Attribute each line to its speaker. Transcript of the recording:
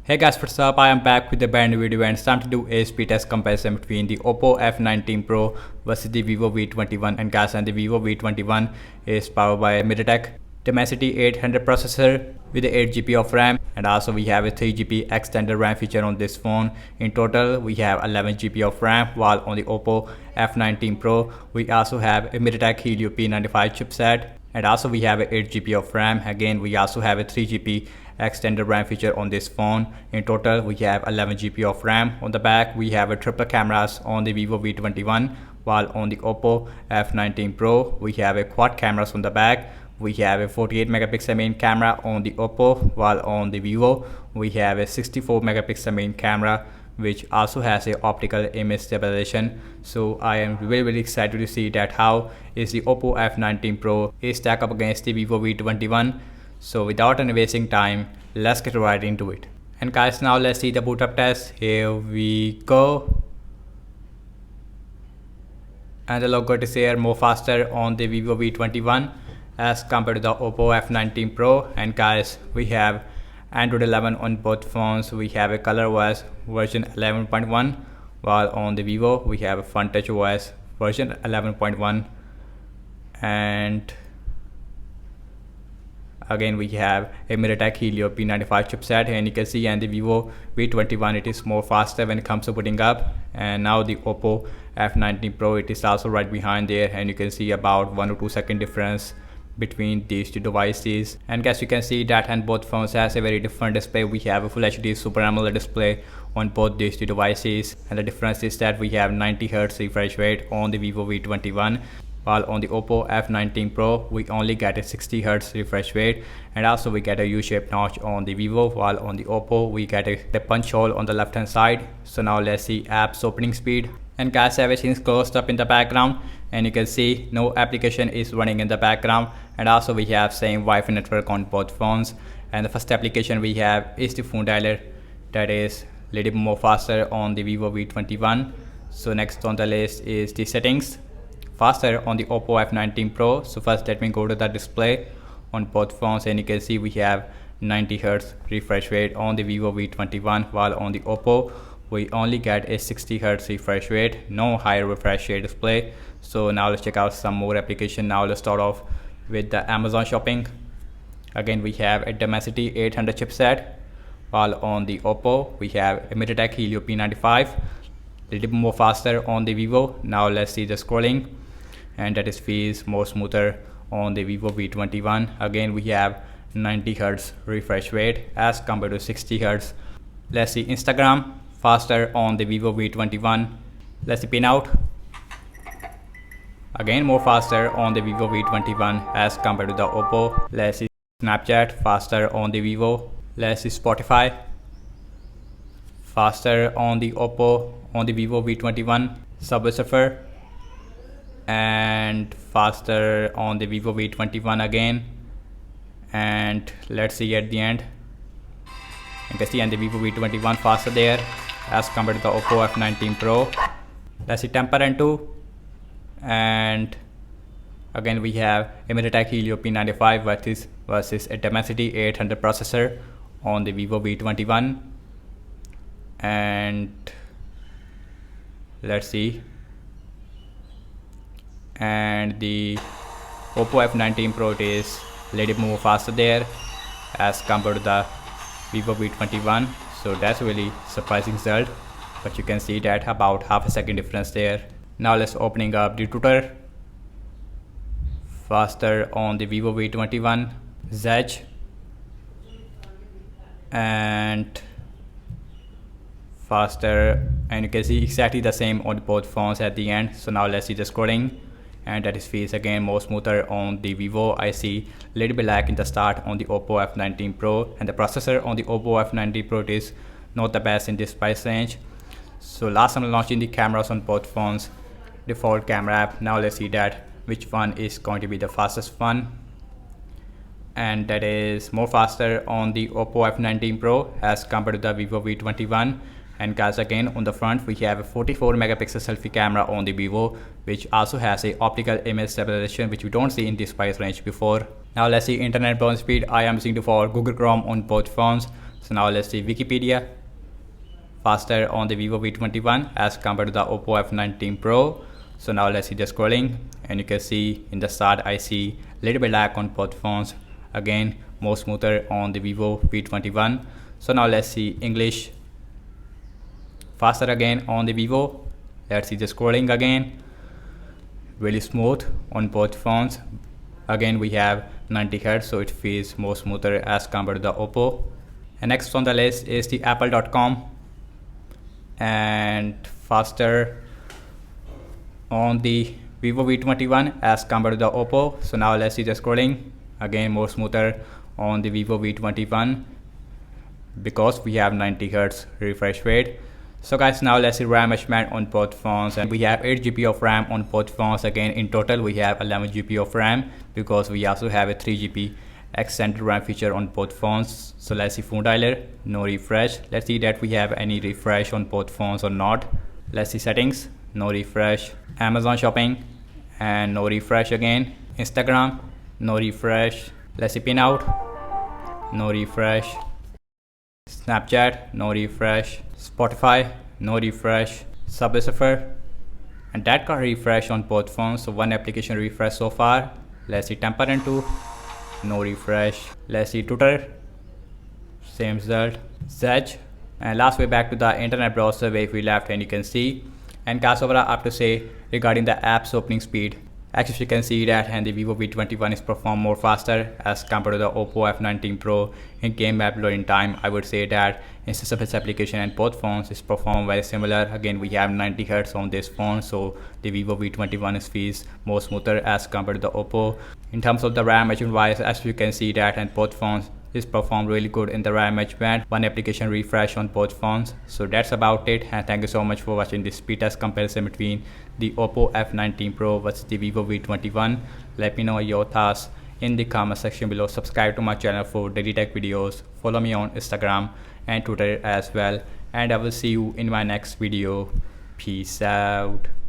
Speaker 1: Hey guys, what's up? I am back with a brand new video and it's time to do a speed test comparison between the Oppo F19 Pro versus the Vivo V21. And guys, the Vivo V21 is powered by Mediatek Dimensity 800 processor with 8 GB of RAM, and also we have a 3 GB extended RAM feature on this phone. In total, we have 11 GB of RAM, while on the Oppo F19 Pro, we also have a Mediatek Helio P95 chipset, and also we have a 8 GB of RAM. Again, we also have a 3 GB extended RAM feature on this phone. In total, we have 11 GB of RAM. On the back, we have a triple cameras on the Vivo V21, while on the Oppo F19 Pro, we have a quad cameras on the back. We have a 48 megapixel main camera on the Oppo, while on the Vivo, we have a 64 megapixel main camera, which also has a optical image stabilization. So I am very excited to see that how is the Oppo F19 Pro is stack up against the Vivo V21. So without any wasting time, let's get right into it. And guys, now let's see the boot up test. Here we go. And the logo is here more faster on the Vivo V21 as compared to the Oppo F19 Pro. And guys, we have Android 11 on both phones. We have a ColorOS version 11.1, while on the Vivo we have a FunTouchOS version 11.1. And again, we have a Mediatek Helio P95 chipset, and you can see and the Vivo V21 it is more faster when it comes to booting up. And now the Oppo F19 Pro, it is also right behind there, and you can see about 1 or 2 second difference between these two devices. And guys, you can see that and both phones has a very different display. We have a Full HD Super AMOLED display on both these two devices, and the difference is that we have 90Hz refresh rate on the Vivo V21, while on the Oppo F19 Pro we only get a 60Hz refresh rate, and also we get a U-shaped notch on the Vivo, while on the Oppo we get a punch hole on the left hand side. So now let's see apps opening speed. And guys, everything is closed up in the background, and you can see no application is running in the background. And also we have same Wi-Fi network on both phones. And the first application we have is the phone dialer, that is a little bit more faster on the Vivo V21. So next on the list is the settings, faster on the Oppo F19 Pro. So first let me go to the display on both phones, and you can see we have 90Hz refresh rate on the Vivo V21, while on the Oppo we only get a 60Hz refresh rate, no higher refresh rate display. So now let's check out some more application. Now let's start off with the Amazon shopping. Again, we have a Dimensity 800 chipset, while on the Oppo we have a Mediatek Helio P95, a little bit more faster on the Vivo. Now let's see the scrolling, and that is feels more smoother on the Vivo V21. Again, we have 90Hz refresh rate as compared to 60Hz. Let's see Instagram, faster on the Vivo V21. Let's see pin out, again more faster on the Vivo V21 as compared to the Oppo. Let's see Snapchat, faster on the Vivo. Let's see Spotify, faster on the Oppo on the Vivo V21. Subway Surfer, and faster on the Vivo V21 again. And let's see at the end, you can see and the Vivo V21 faster there as compared to the Oppo F19 Pro. Let's see Temperantu, and again we have a Mediatek Helio P95 versus a Dimensity 800 processor on the Vivo V21. And let's see, and the Oppo F19 Pro is a little more faster there as compared to the Vivo V21. So that's really surprising result, but you can see that about half a second difference there. Now let's opening up the Twitter, faster on the Vivo V21. Zedge, and faster, and you can see exactly the same on both phones at the end. So now let's see the scrolling, and that is feels again more smoother on the Vivo. I see a little bit lag in the start on the Oppo F19 Pro, and the processor on the Oppo F19 Pro is not the best in this price range. So last I'm launching the cameras on both phones, default camera app. Now let's see that which one is going to be the fastest one, and that is more faster on the Oppo F19 Pro as compared to the Vivo V21. And guys, again on the front we have a 44 megapixel selfie camera on the Vivo, which also has a optical image stabilization, which we don't see in this price range before. Now let's see internet browsing speed. I am using for Google Chrome on both phones. So now let's see Wikipedia. Faster on the Vivo V21 as compared to the Oppo F19 Pro. So now let's see the scrolling, and you can see in the start I see little bit lag on both phones. Again, more smoother on the Vivo V21. So now let's see English. Faster again on the Vivo. Let's see the scrolling again. Really smooth on both phones. Again, we have 90 Hz, so it feels more smoother as compared to the Oppo. And next on the list is the apple.com, and faster on the Vivo V21 as compared to the Oppo. So now let's see the scrolling. Again, more smoother on the Vivo V21 because we have 90 Hz refresh rate. So guys, now let's see RAM measurement on both phones, and we have 8 GB of RAM on both phones. Again, in total we have 11 GB of RAM because we also have a 3 GB extended RAM feature on both phones. So let's see phone dialer, no refresh. Let's see that we have any refresh on both phones or not. Let's see settings, no refresh. Amazon shopping, and no refresh again. Instagram, no refresh. Let's see pin out, no refresh. Snapchat, no refresh. Spotify, no refresh. Subway Surfer, and that got refresh on both phones. So one application refresh so far. Let's see Temperament 2, no refresh. Let's see Twitter, same result. Zedge, and last way back to the internet browser where we left, and you can see. And guys, overall I have to say regarding the app's opening speed, actually you can see that, and the Vivo V21 is perform more faster as compared to the Oppo F19 Pro in game app loading time. I would say that in surface application and both phones is perform very similar. Again, we have 90 Hz on this phone, so the Vivo V21 is feels more smoother as compared to the Oppo. In terms of the RAM measurement wise, as you can see that, and both phones is perform really good in the RAM measurement. One application refresh on both phones. So that's about it, and thank you so much for watching this speed test comparison between the Oppo F19 Pro versus the Vivo V21. Let me know your thoughts in the comment section below. Subscribe to my channel for daily tech videos. Follow me on Instagram and Twitter as well, and I will see you in my next video. Peace out.